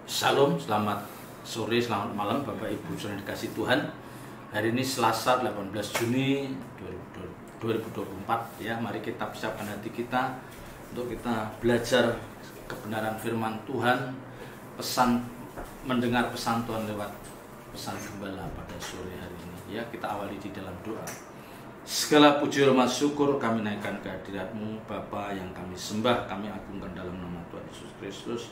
Shalom, selamat sore, selamat malam Bapak Ibu saudara dikasih Tuhan. Hari ini Selasa 18 Juni 2024 ya. Mari kita persiapkan hati kita untuk kita belajar kebenaran firman Tuhan, mendengar pesan Tuhan lewat pesan gembala pada sore hari ini ya. Kita awali di dalam doa. Segala puji hormat syukur kami naikkan ke hadirat-Mu Bapa yang kami sembah, kami agungkan dalam nama Tuhan Yesus Kristus.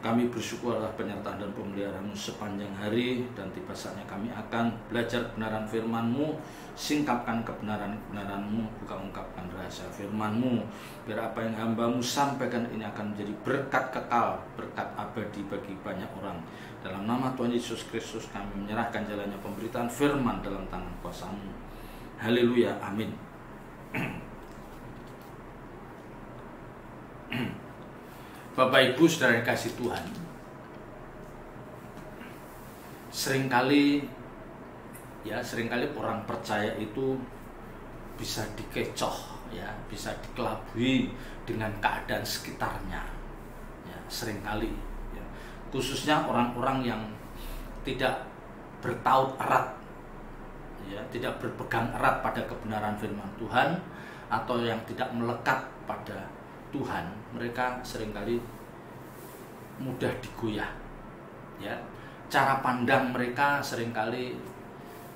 Kami bersyukur atas penyertaan dan pemeliharaan-Mu sepanjang hari, dan tiba saatnya kami akan belajar kebenaran firman-Mu, singkapkan kebenaran-kebenaran-Mu, buka ungkapkan rahasia firman-Mu, biar apa yang hamba-Mu sampaikan ini akan menjadi berkat kekal, berkat abadi bagi banyak orang. Dalam nama Tuhan Yesus Kristus kami menyerahkan jalannya pemberitaan firman dalam tangan kuasa-Mu. Haleluya, amin. Bapak Ibu saudara yang kasih Tuhan, seringkali orang percaya itu bisa dikecoh ya, bisa dikelabui dengan keadaan sekitarnya ya, seringkali ya. Khususnya orang-orang yang tidak bertaut erat ya, tidak berpegang erat pada kebenaran firman Tuhan, atau yang tidak melekat pada Tuhan, mereka seringkali mudah digoyah ya. Cara pandang mereka seringkali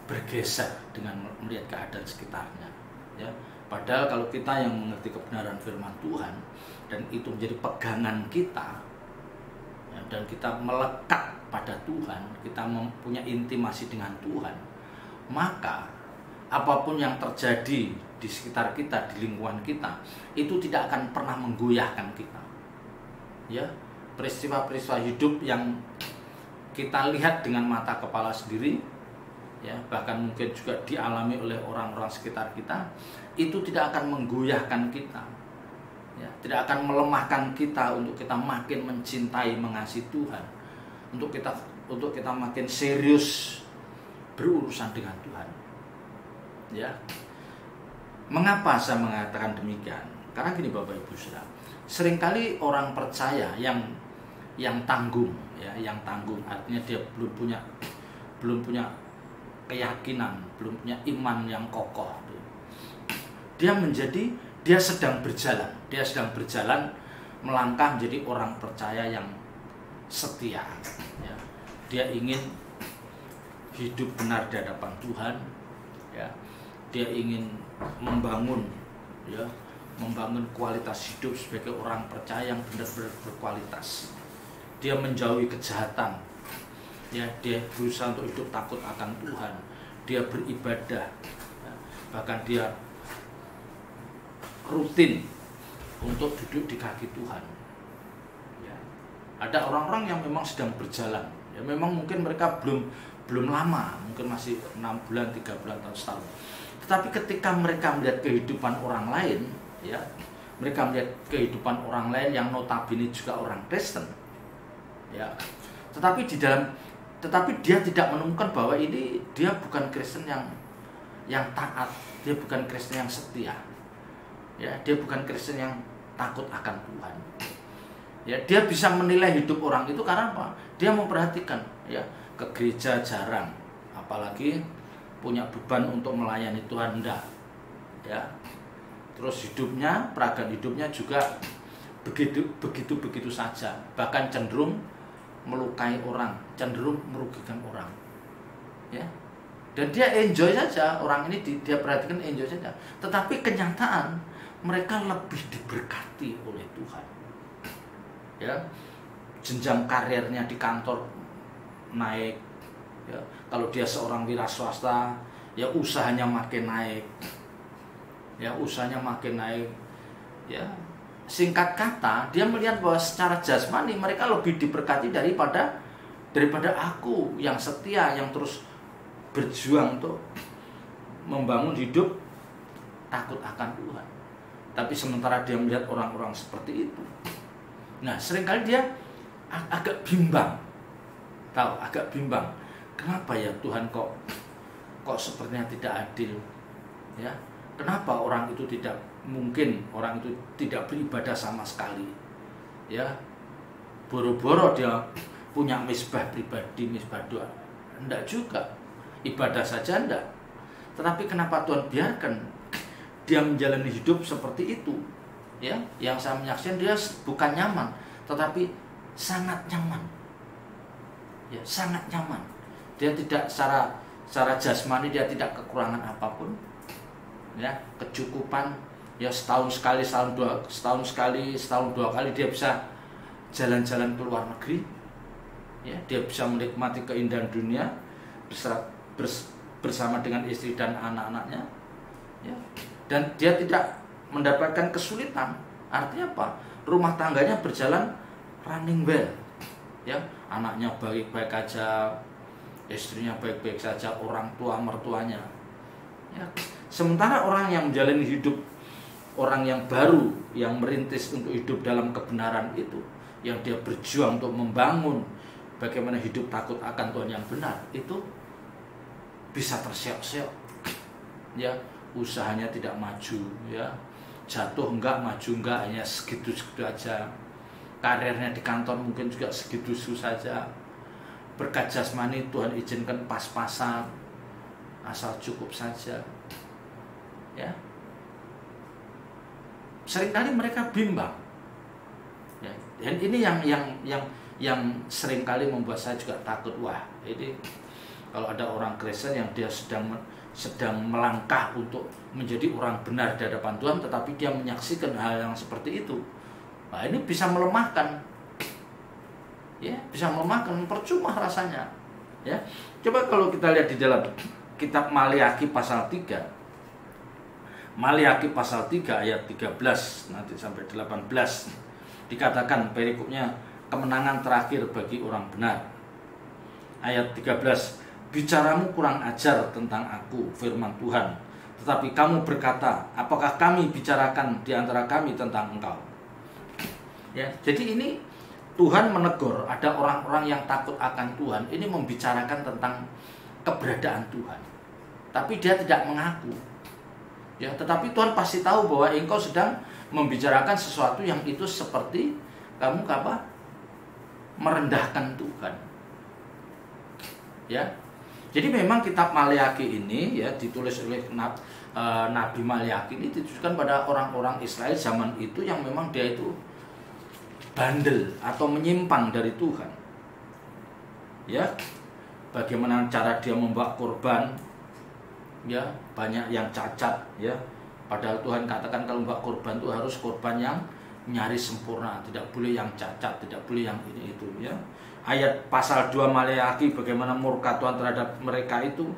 bergeser dengan melihat keadaan sekitarnya ya. Padahal kalau kita yang mengerti kebenaran firman Tuhan dan itu menjadi pegangan kita ya, dan kita melekat pada Tuhan, kita mempunyai intimasi dengan Tuhan, maka apapun yang terjadi di sekitar kita, di lingkungan kita, itu tidak akan pernah menggoyahkan kita ya. Peristiwa-peristiwa hidup yang kita lihat dengan mata kepala sendiri ya, bahkan mungkin juga dialami oleh orang-orang sekitar kita, itu tidak akan menggoyahkan kita ya, tidak akan melemahkan kita untuk kita makin mencintai, mengasihi Tuhan, untuk kita makin serius berurusan dengan Tuhan ya. Mengapa saya mengatakan demikian? Karena gini Bapak Ibu Saudara, seringkali orang percaya yang tanggung ya, yang tanggung artinya dia belum punya keyakinan, belum punya iman yang kokoh. Dia sedang berjalan melangkah menjadi orang percaya yang setia ya. Dia ingin hidup benar di hadapan Tuhan ya. Dia ingin membangun kualitas hidup sebagai orang percaya yang benar-benar berkualitas. Dia menjauhi kejahatan ya, dia berusaha untuk hidup takut akan Tuhan, dia beribadah ya. Bahkan dia rutin untuk duduk di kaki Tuhan ya. Ada orang-orang yang memang sedang berjalan ya, memang mungkin mereka belum lama, mungkin masih 6 bulan, 3 bulan atau setahun. Tetapi ketika mereka melihat kehidupan orang lain ya, mereka melihat kehidupan orang lain yang notabene juga orang Kristen ya, tetapi dia tidak menemukan bahwa ini dia bukan Kristen yang taat, dia bukan Kristen yang setia ya, dia bukan Kristen yang takut akan Tuhan ya. Dia bisa menilai hidup orang itu karena apa? Dia memperhatikan ya, ke gereja jarang, apalagi punya beban untuk melayani Tuhan enggak ya. Terus peragaan hidupnya juga begitu saja, bahkan cenderung melukai orang, cenderung merugikan orang ya. Dan dia enjoy saja, orang ini dia perhatikan enjoy saja, tetapi kenyataan mereka lebih diberkati oleh Tuhan ya. Jenjang karirnya di kantor naik ya. Kalau dia seorang wira swasta ya, usahanya makin naik ya, ya. Singkat kata, dia melihat bahwa secara jasmani mereka lebih diberkati daripada aku yang setia, yang terus berjuang untuk membangun hidup takut akan Tuhan. Tapi sementara dia melihat orang-orang seperti itu, nah seringkali dia agak bimbang. Kenapa ya Tuhan kok sepertinya tidak adil ya? Kenapa orang itu tidak beribadah sama sekali ya? Boro-boro dia punya misbah pribadi, misbah doa. Enggak juga. Ibadah saja enggak. Tetapi kenapa Tuhan biarkan dia menjalani hidup seperti itu? Ya, yang saya menyaksikan dia bukan nyaman, tetapi sangat nyaman. Ya, sangat nyaman. Dia tidak secara jasmani dia tidak kekurangan apapun. Ya, kecukupan. Ya, setahun sekali, setahun dua kali dia bisa jalan-jalan ke luar negeri. Ya, dia bisa menikmati keindahan dunia bersama dengan istri dan anak-anaknya. Ya, dan dia tidak mendapatkan kesulitan. Artinya apa? Rumah tangganya berjalan running well. Ya, anaknya baik-baik aja, istrinya baik-baik saja, orang tua mertuanya. Ya, sementara orang yang menjalani hidup, orang yang baru, yang merintis untuk hidup dalam kebenaran itu, yang dia berjuang untuk membangun bagaimana hidup takut akan Tuhan yang benar, itu bisa terseok-seok. Ya, usahanya tidak maju, ya. Jatuh enggak, maju enggak, hanya segitu-segitu aja. Karirnya di kantor mungkin juga segitu saja. Berkat jasmani Tuhan izinkan pas-pasan, asal cukup saja. Ya. Seringkali mereka bimbang. Ya. Dan ini yang seringkali membuat saya juga takut. Wah, ini kalau ada orang Kristen yang dia sedang melangkah untuk menjadi orang benar di hadapan Tuhan, tetapi dia menyaksikan hal yang seperti itu, nah ini bisa melemahkan, ya, bisa melemahkan, percuma rasanya. Ya, coba kalau kita lihat di dalam kitab Maliaki pasal 3, Maliaki pasal 3 ayat 13 nanti sampai 18, dikatakan perikopnya kemenangan terakhir bagi orang benar. Ayat 13, bicaramu kurang ajar tentang aku, firman Tuhan. Tetapi kamu berkata, apakah kami bicarakan di antara kami tentang engkau? Ya, jadi ini Tuhan menegur, ada orang-orang yang takut akan Tuhan, ini membicarakan tentang keberadaan Tuhan. Tapi dia tidak mengaku. Ya, tetapi Tuhan pasti tahu bahwa engkau sedang membicarakan sesuatu yang itu seperti kamu merendahkan Tuhan. Ya. Jadi memang kitab Maliaki ini ya ditulis oleh Nabi Maliaki ini ditujukan pada orang-orang Israel zaman itu yang memang dia itu bandel atau menyimpang dari Tuhan. Ya, bagaimana cara dia membawa korban? Ya, banyak yang cacat. Ya, padahal Tuhan katakan kalau membawa korban itu harus korban yang nyaris sempurna, tidak boleh yang cacat, tidak boleh yang ini itu. Ya. Ayat pasal 2 Maliaki bagaimana murka Tuhan terhadap mereka itu,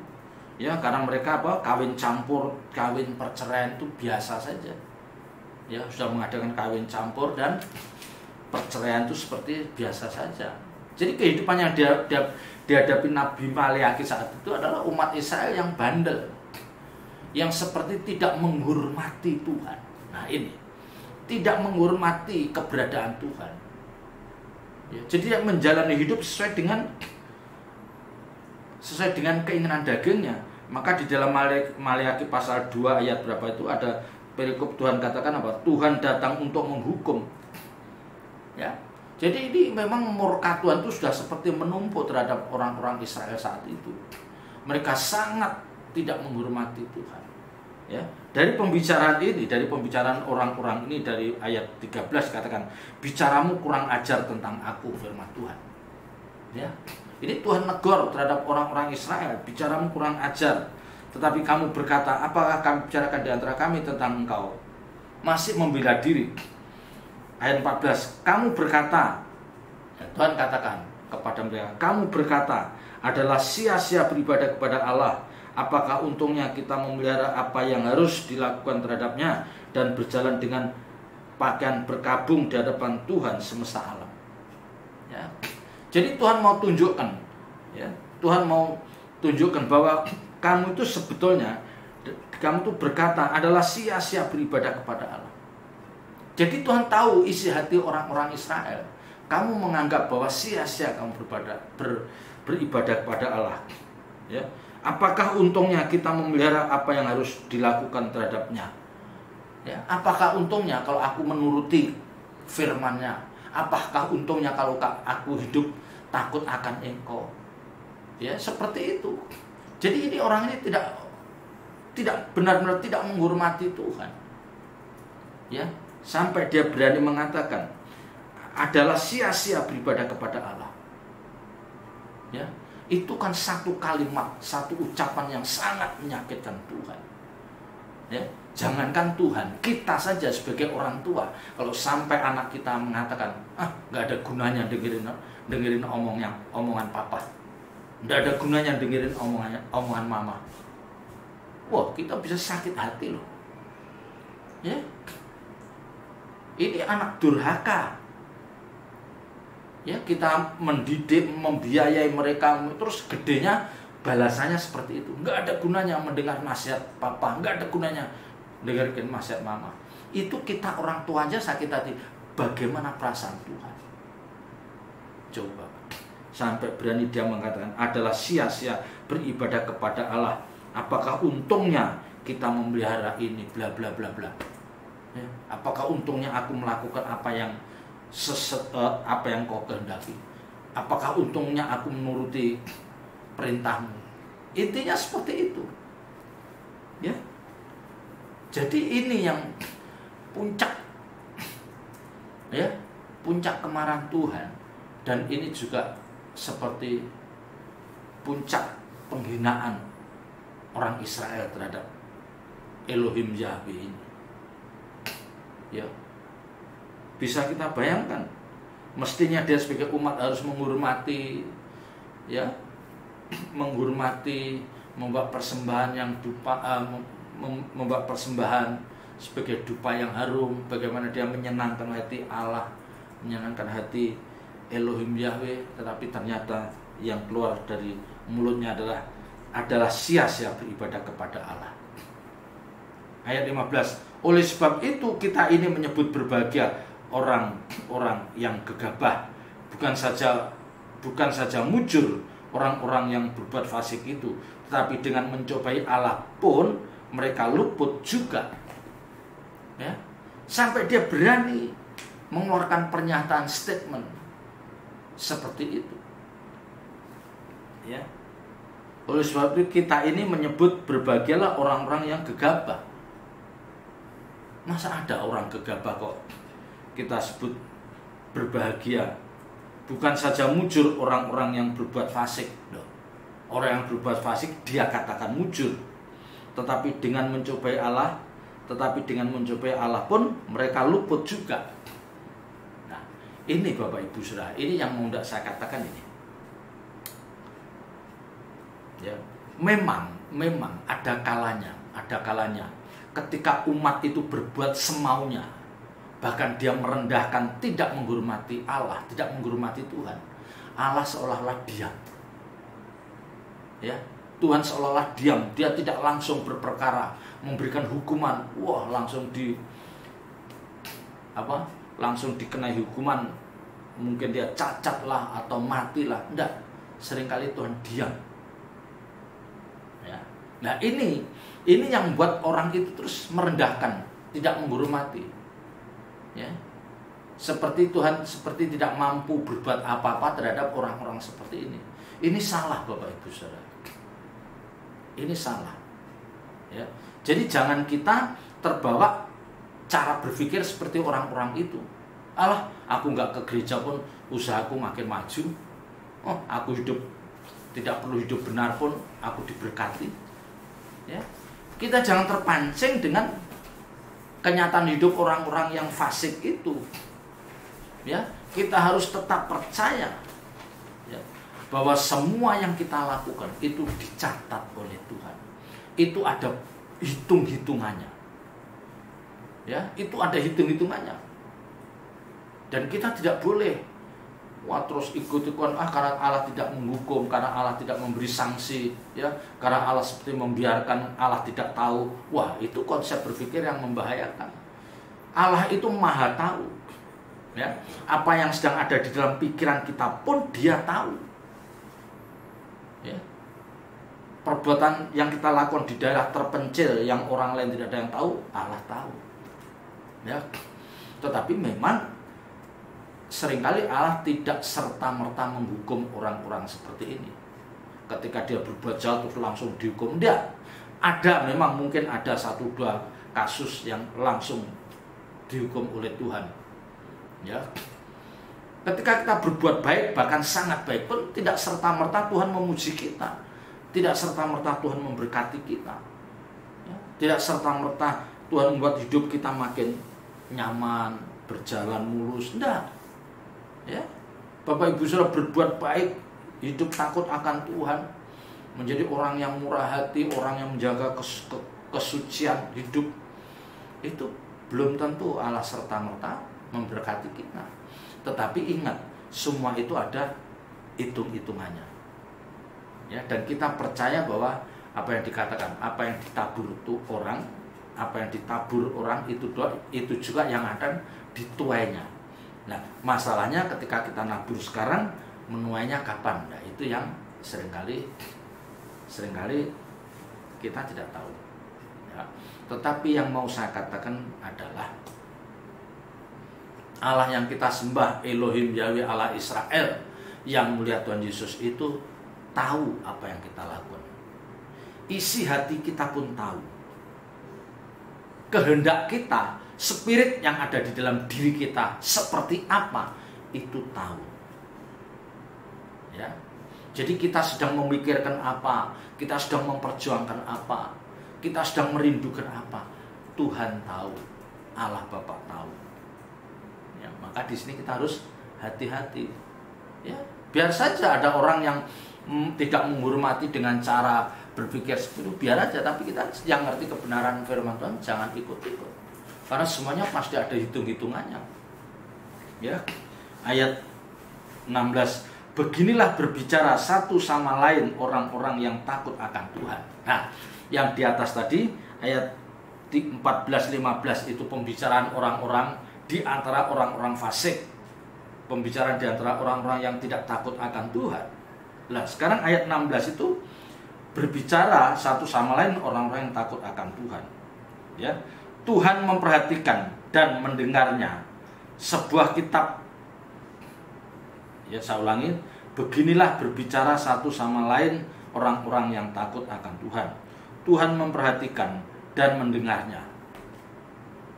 ya, karena mereka kawin campur, kawin perceraian itu biasa saja. Ya, sudah mengadakan kawin campur dan perceraian itu seperti biasa saja. Jadi kehidupan yang dihadapi Nabi Maliaki saat itu adalah umat Israel yang bandel, yang seperti tidak menghormati Tuhan. Nah ini, tidak menghormati keberadaan Tuhan. Ya, jadi dia menjalani hidup sesuai dengan keinginan dagingnya. Maka di dalam Maliaki pasal 2 ayat berapa itu ada perikop Tuhan katakan apa? Tuhan datang untuk menghukum. Ya. Jadi ini memang murka Tuhan itu sudah seperti menumpuk terhadap orang-orang Israel saat itu. Mereka sangat tidak menghormati Tuhan. Ya, dari pembicaraan ini, dari pembicaraan orang-orang ini dari ayat 13 katakan, bicaramu kurang ajar tentang aku, firman Tuhan. Ya, ini Tuhan negor terhadap orang-orang Israel, bicaramu kurang ajar. Tetapi kamu berkata, apakah kami bicarakan di antara kami tentang engkau? Masih membela diri. Ayat 14, kamu berkata, Tuhan katakan kepada mereka, kamu berkata adalah sia-sia beribadah kepada Allah. Apakah untungnya kita memelihara apa yang harus dilakukan terhadapnya dan berjalan dengan pakaian berkabung di hadapan Tuhan semesta alam. Ya. Jadi Tuhan mau tunjukkan, ya, Tuhan mau tunjukkan bahwa kamu itu sebetulnya, kamu itu berkata adalah sia-sia beribadah kepada Allah. Jadi Tuhan tahu isi hati orang-orang Israel. Kamu menganggap bahwa sia-sia kamu beribadah kepada Allah. Ya. Apakah untungnya kita memelihara apa yang harus dilakukan terhadapnya? Ya, apakah untungnya kalau aku menuruti firman-Nya? Apakah untungnya kalau aku hidup takut akan Engkau. Ya, seperti itu. Jadi ini orang ini tidak benar-benar tidak menghormati Tuhan. Ya, sampai dia berani mengatakan adalah sia-sia beribadah kepada Allah. Ya, itu kan satu kalimat, satu ucapan yang sangat menyakitkan Tuhan. Ya, jangankan Tuhan, kita saja sebagai orang tua, kalau sampai anak kita mengatakan, nggak ada gunanya dengerin omongan papa, nggak ada gunanya dengerin omongan mama. Wah, kita bisa sakit hati loh. Ya, ini anak durhaka. Ya, kita mendidik, membiayai mereka, terus gedenya balasannya seperti itu. Nggak ada gunanya mendengar nasihat papa, nggak ada gunanya dengarkan nasihat mama. Itu kita orang tua aja sakit hati. Bagaimana perasaan Tuhan? Coba. Sampai berani dia mengatakan adalah sia-sia beribadah kepada Allah. Apakah untungnya kita memelihara ini, bla bla bla bla. Ya, apakah untungnya aku melakukan apa yang kau kehendaki? Apakah untungnya aku menuruti perintahmu? Intinya seperti itu. Ya. Jadi ini yang puncak, ya, puncak kemarahan Tuhan. Dan ini juga seperti puncak penghinaan orang Israel terhadap Elohim Yahweh ini. Ya, bisa kita bayangkan, mestinya dia sebagai umat harus menghormati, ya, menghormati, membawa persembahan yang membawa persembahan sebagai dupa yang harum. Bagaimana dia menyenangkan hati Allah, menyenangkan hati Elohim Yahweh, tetapi ternyata yang keluar dari mulutnya adalah sia-sia beribadah kepada Allah. Ayat 15. Oleh sebab itu kita ini menyebut berbahagia orang-orang yang gegabah, bukan saja mujur orang-orang yang berbuat fasik itu, tetapi dengan mencobai Allah pun mereka luput juga. Ya, sampai dia berani mengeluarkan pernyataan statement seperti itu. Ya. Oleh sebab itu kita ini menyebut berbahagialah orang-orang yang gegabah. Masa ada orang gegabah kok kita sebut berbahagia? Bukan saja mujur orang-orang yang berbuat fasik. Orang yang berbuat fasik dia katakan mujur. Tetapi dengan mencobai Allah pun mereka luput juga. Nah, ini Bapak Ibu Saudara, ini yang mau saya katakan ini. Ya, memang ada kalanya ketika umat itu berbuat semaunya, bahkan dia merendahkan, tidak menghormati Allah, tidak menghormati Tuhan. Allah seolah-olah diam. Ya, Tuhan seolah-olah diam, dia tidak langsung berperkara, memberikan hukuman. Wah, langsung dikenai hukuman, mungkin dia cacat lah atau matilah. Enggak, seringkali Tuhan diam. Ya. Nah, ini yang membuat orang itu terus merendahkan, tidak menghormati. Ya. Seperti Tuhan tidak mampu berbuat apa-apa terhadap orang-orang seperti ini. Ini salah Bapak Ibu Saudara. Ini salah. Ya. Jadi jangan kita terbawa cara berpikir seperti orang-orang itu. Alah, aku nggak ke gereja pun usahaku makin maju. Oh, aku tidak perlu hidup benar pun aku diberkati. Ya. Kita jangan terpancing dengan kenyataan hidup orang-orang yang fasik itu. Ya, kita harus tetap percaya, ya, bahwa semua yang kita lakukan itu dicatat oleh Tuhan. Itu ada hitung-hitungannya. Ya, itu ada hitung-hitungannya. Dan kita tidak boleh terus ikut-ikutan karena Allah tidak menghukum, karena Allah tidak memberi sanksi, ya, karena Allah seperti membiarkan, Allah tidak tahu. Wah, itu konsep berpikir yang membahayakan. Allah itu Maha tahu. Ya, apa yang sedang ada di dalam pikiran kita pun Dia tahu. Ya. Perbuatan yang kita lakukan di daerah terpencil yang orang lain tidak ada yang tahu, Allah tahu. Ya. Tetapi memang seringkali Allah tidak serta-merta menghukum orang-orang seperti ini. Ketika dia berbuat jahat terus langsung dihukum, tidak. Ada, memang mungkin ada 1-2 kasus yang langsung dihukum oleh Tuhan. Ya. Ketika kita berbuat baik, bahkan sangat baik pun, tidak serta-merta Tuhan memuji kita. Tidak serta-merta Tuhan memberkati kita. Ya. Tidak serta-merta Tuhan membuat hidup kita makin nyaman, berjalan mulus. Tidak. Ya. Bapak Ibu Saudara berbuat baik, hidup takut akan Tuhan, menjadi orang yang murah hati, orang yang menjaga kesucian hidup, itu belum tentu Allah serta-merta memberkati kita. Tetapi ingat, semua itu ada hitung-hitungannya. Ya, dan kita percaya bahwa apa yang dikatakan, apa yang ditabur itu orang, apa yang ditabur orang itu juga yang akan dituainya. Nah, masalahnya ketika kita nabur sekarang, menuainya kapan? Nah, itu yang seringkali kita tidak tahu. Ya. Tetapi yang mau saya katakan adalah Allah yang kita sembah, Elohim Yahweh Allah Israel, yang mulia Tuhan Yesus itu tahu apa yang kita lakukan. Isi hati kita pun tahu. Kehendak kita, spirit yang ada di dalam diri kita seperti apa, itu tahu. Ya. Jadi kita sedang memikirkan apa, kita sedang memperjuangkan apa, kita sedang merindukan apa, Tuhan tahu, Allah Bapa tahu. Ya, maka di sini kita harus hati-hati. Ya, biar saja ada orang yang tidak menghormati dengan cara berpikir seperti itu, biar aja. Tapi kita yang ngerti kebenaran firman Tuhan jangan ikut-ikut, karena semuanya pasti ada hitung-hitungannya. Ya, ayat 16. Beginilah berbicara satu sama lain orang-orang yang takut akan Tuhan. Nah, yang di atas tadi ayat 14-15 itu pembicaraan orang-orang di antara orang-orang fasik, pembicaraan di antara orang-orang yang tidak takut akan Tuhan. Nah, sekarang ayat 16 itu berbicara satu sama lain orang-orang yang takut akan Tuhan. Ya, Tuhan memperhatikan dan mendengarnya sebuah kitab. Ya, saya ulangi, beginilah berbicara satu sama lain orang-orang yang takut akan Tuhan. Tuhan memperhatikan dan mendengarnya.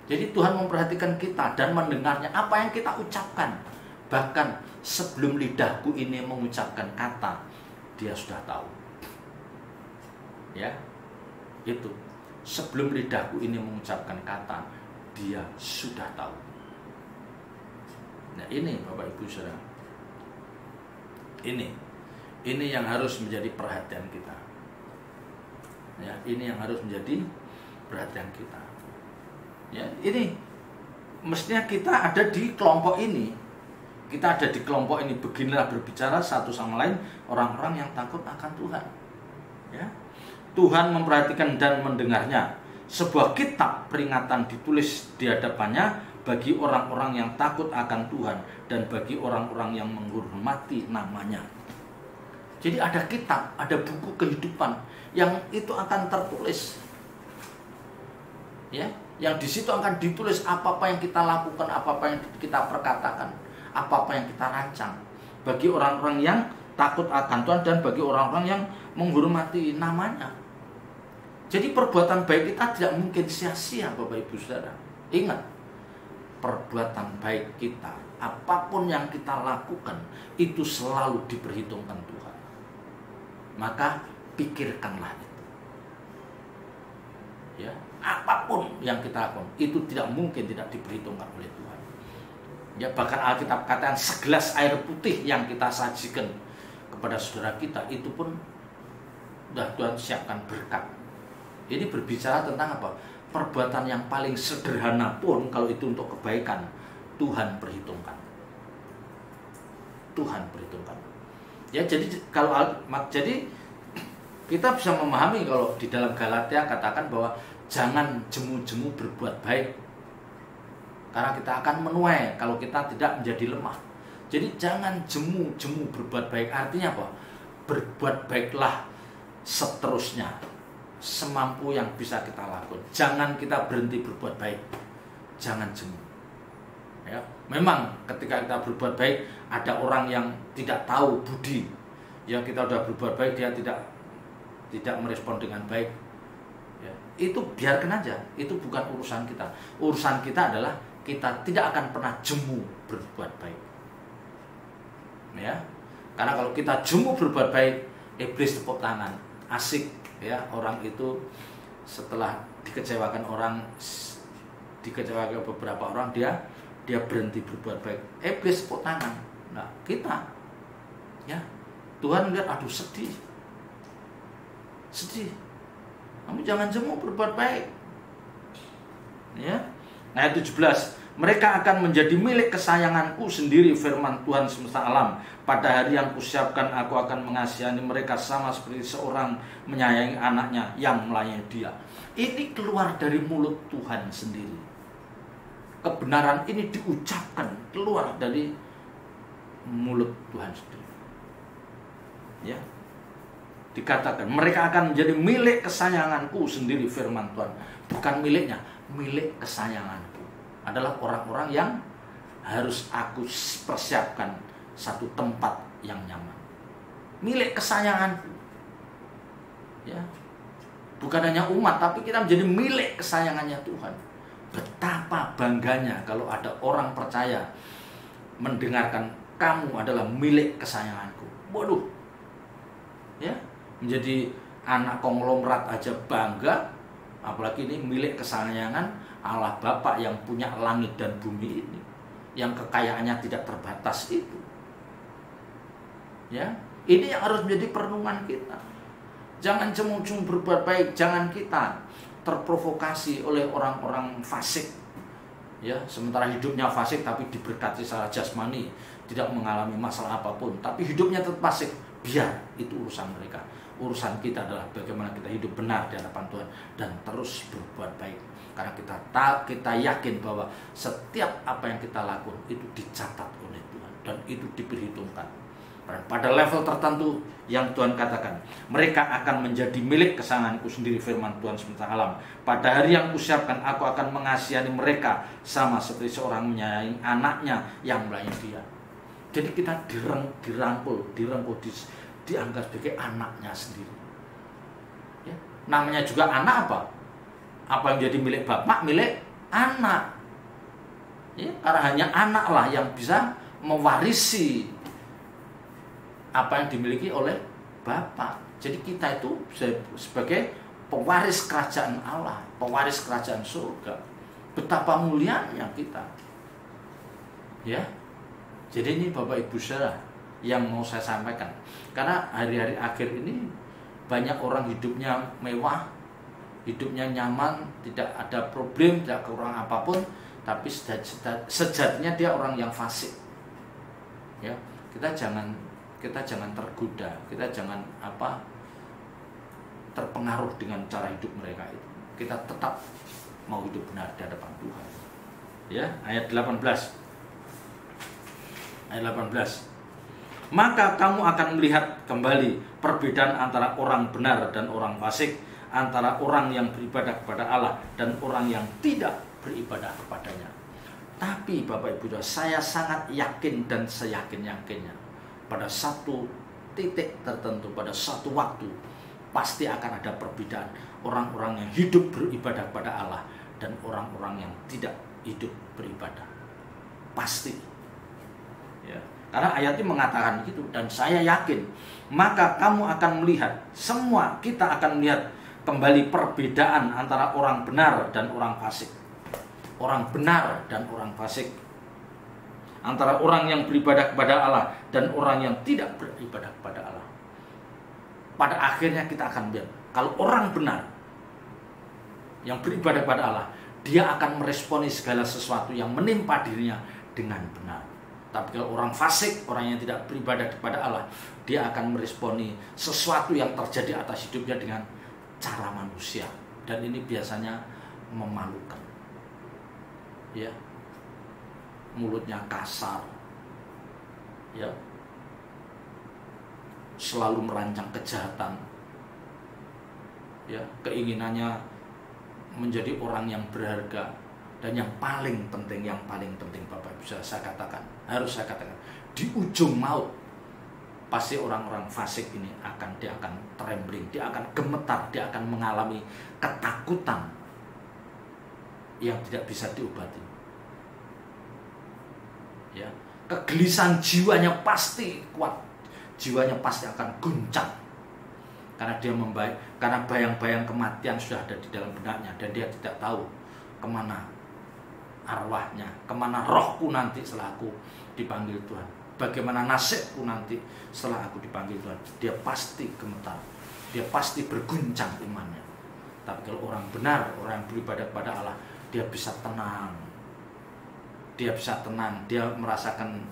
Jadi Tuhan memperhatikan kita dan mendengarnya, apa yang kita ucapkan. Bahkan sebelum lidahku ini mengucapkan kata, Dia sudah tahu. Ya, itu. Sebelum lidahku ini mengucapkan kata, Dia sudah tahu. Nah, ini Bapak Ibu Saudara. Ini yang harus menjadi perhatian kita. Ya, ini yang harus menjadi perhatian kita. Ya, ini mestinya kita ada di kelompok ini. Kita ada di kelompok ini. Beginilah berbicara satu sama lain orang-orang yang takut akan Tuhan. Ya. Tuhan memperhatikan dan mendengarnya. Sebuah kitab peringatan ditulis di hadapannya bagi orang-orang yang takut akan Tuhan dan bagi orang-orang yang menghormati namanya. Jadi ada kitab, ada buku kehidupan yang itu akan tertulis. Ya, yang di situ akan ditulis apa-apa yang kita lakukan, apa-apa yang kita perkatakan, apa-apa yang kita rancang. Bagi orang-orang yang takut akan Tuhan dan bagi orang-orang yang menghormati namanya. Jadi perbuatan baik kita tidak mungkin sia-sia, Bapak Ibu Saudara. Ingat, perbuatan baik kita, apapun yang kita lakukan, itu selalu diperhitungkan Tuhan. Maka pikirkanlah itu. Ya, apapun yang kita lakukan, itu tidak mungkin tidak diperhitungkan oleh Tuhan. Ya, bahkan Alkitab katakan segelas air putih yang kita sajikan kepada saudara kita, itu pun sudah Tuhan siapkan berkat. Ini berbicara tentang apa? Perbuatan yang paling sederhana pun kalau itu untuk kebaikan, Tuhan perhitungkan. Tuhan perhitungkan. Ya, jadi kita bisa memahami kalau di dalam Galatia katakan bahwa jangan jemu-jemu berbuat baik, karena kita akan menuai kalau kita tidak menjadi lemah. Jadi jangan jemu-jemu berbuat baik. Artinya apa? Berbuat baiklah seterusnya, semampu yang bisa kita lakukan. Jangan kita berhenti berbuat baik. Jangan jemu. Ya, memang ketika kita berbuat baik ada orang yang tidak tahu budi. Ya, kita udah berbuat baik dia tidak merespon dengan baik. Ya, itu biarkan aja, itu bukan urusan kita. Urusan kita adalah kita tidak akan pernah jemu berbuat baik. Ya, karena kalau kita jemu berbuat baik, iblis tepuk tangan, asik ya, orang itu setelah dikecewakan beberapa orang, dia berhenti berbuat baik. Iblis tepuk tangan. Nah, kita ya, Tuhan lihat, aduh sedih. Kamu jangan jemu berbuat baik. Ya. Ayat 17. Mereka akan menjadi milik kesayanganku sendiri, firman Tuhan semesta alam. Pada hari yang kusiapkan, aku akan mengasihani mereka sama seperti seorang menyayangi anaknya yang melayani dia. Ini keluar dari mulut Tuhan sendiri. Kebenaran ini diucapkan keluar dari mulut Tuhan sendiri. Ya. Dikatakan mereka akan menjadi milik kesayanganku sendiri, firman Tuhan. Bukan miliknya, milik kesayanganku. Adalah orang-orang yang harus aku persiapkan satu tempat yang nyaman. Milik kesayanganku. Ya. Bukan hanya umat, tapi kita menjadi milik kesayangannya Tuhan. Betapa bangganya kalau ada orang percaya mendengarkan kamu adalah milik kesayanganku. Waduh. Ya, menjadi anak konglomerat aja bangga, apalagi ini milik kesayangan Allah Bapa yang punya langit dan bumi ini, yang kekayaannya tidak terbatas itu. Ya, ini yang harus menjadi perenungan kita. Jangan cemu-cemu berbuat baik, jangan kita terprovokasi oleh orang-orang fasik. Ya, sementara hidupnya fasik tapi diberkati secara jasmani, tidak mengalami masalah apapun, tapi hidupnya tetap fasik. Biar itu urusan mereka. Urusan kita adalah bagaimana kita hidup benar di hadapan Tuhan dan terus berbuat baik. Karena kita yakin bahwa setiap apa yang kita lakukan itu dicatat oleh Tuhan dan itu diperhitungkan. Pada level tertentu yang Tuhan katakan, mereka akan menjadi milik kesayanganku sendiri, firman Tuhan semesta alam. Pada hari yang kusiapkan, aku akan mengasihani mereka sama seperti seorang menyayangi anaknya yang melayani dia. Jadi kita dirangkul, dianggap sebagai anaknya sendiri. Ya. Namanya juga anak apa? Apa yang jadi milik bapak, milik anak. Ya, karena hanya anaklah yang bisa mewarisi apa yang dimiliki oleh Bapa. Jadi kita itu sebagai pewaris kerajaan Allah, pewaris kerajaan surga. Betapa mulianya kita. Ya. Jadi ini Bapak Ibu Saudara yang mau saya sampaikan. Karena hari-hari akhir ini banyak orang hidupnya mewah, hidupnya nyaman, tidak ada problem, tidak kekurangan apapun, tapi sejatinya dia orang yang fasik. Ya, kita jangan tergoda, kita jangan terpengaruh dengan cara hidup mereka itu. Kita tetap mau hidup benar di hadapan Tuhan. Ya, ayat 18. Ayat 18. Maka kamu akan melihat kembali perbedaan antara orang benar dan orang fasik, antara orang yang beribadah kepada Allah dan orang yang tidak beribadah kepadanya. Tapi Bapak Ibu, saya sangat yakin dan seyakin-yakinnya, pada satu titik tertentu, pada satu waktu, pasti akan ada perbedaan orang-orang yang hidup beribadah kepada Allah dan orang-orang yang tidak hidup beribadah. Pasti. Ya. Karena ayat ini mengatakan begitu, dan saya yakin, maka kamu akan melihat, semua kita akan melihat kembali perbedaan antara orang benar dan orang fasik. Orang benar dan orang fasik. Antara orang yang beribadah kepada Allah dan orang yang tidak beribadah kepada Allah. Pada akhirnya kita akan lihat, kalau orang benar yang beribadah kepada Allah, dia akan meresponi segala sesuatu yang menimpa dirinya dengan benar. Tapi kalau orang fasik, orang yang tidak beribadah kepada Allah, dia akan meresponi sesuatu yang terjadi atas hidupnya dengan cara manusia. Dan ini biasanya memalukan. Ya, mulutnya kasar, ya, selalu merancang kejahatan, ya, keinginannya menjadi orang yang berharga, Dan yang paling penting Bapak Ibu, harus saya katakan, di ujung maut pasti orang-orang fasik ini dia akan trembling, dia akan gemetar, dia akan mengalami ketakutan yang tidak bisa diobati. Ya, kegelisahan jiwanya pasti kuat, jiwanya pasti akan guncang karena bayang-bayang kematian sudah ada di dalam benaknya, dan dia tidak tahu kemana arwahnya, kemana rohku nanti setelah aku dipanggil Tuhan, bagaimana nasibku nanti setelah aku dipanggil Tuhan. Dia pasti gemetar, dia pasti berguncang imannya. Tapi kalau orang benar, orang yang beribadah kepada Allah, dia bisa tenang, dia merasakan,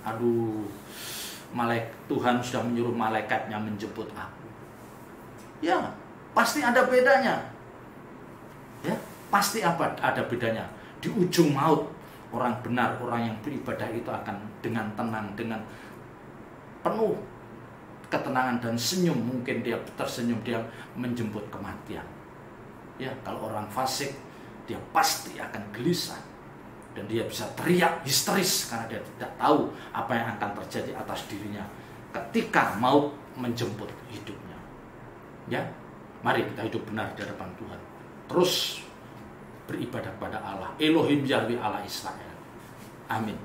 Tuhan sudah menyuruh malaikatnya menjemput aku. Ya, pasti ada bedanya. Ya, pasti ada bedanya. Di ujung maut, orang benar, orang yang beribadah itu akan dengan tenang, dengan penuh ketenangan dan senyum, mungkin dia tersenyum, dia menjemput kematian. Ya, kalau orang fasik, dia pasti akan gelisah, dan dia bisa teriak histeris karena dia tidak tahu apa yang akan terjadi atas dirinya ketika maut menjemput hidupnya. Ya, mari kita hidup benar di hadapan Tuhan, terus beribadah kepada Allah, Elohim Yahweh Allah Israel. Amin.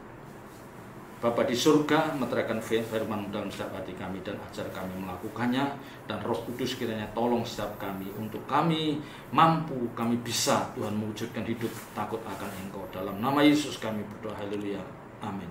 Bapa di surga, meteraikan firman dalam setiap hati kami dan ajar kami melakukannya, dan Roh Kudus kiranya tolong setiap kami untuk kami mampu, kami bisa Tuhan mewujudkan hidup takut akan Engkau. Dalam nama Yesus kami berdoa, haleluya, amin.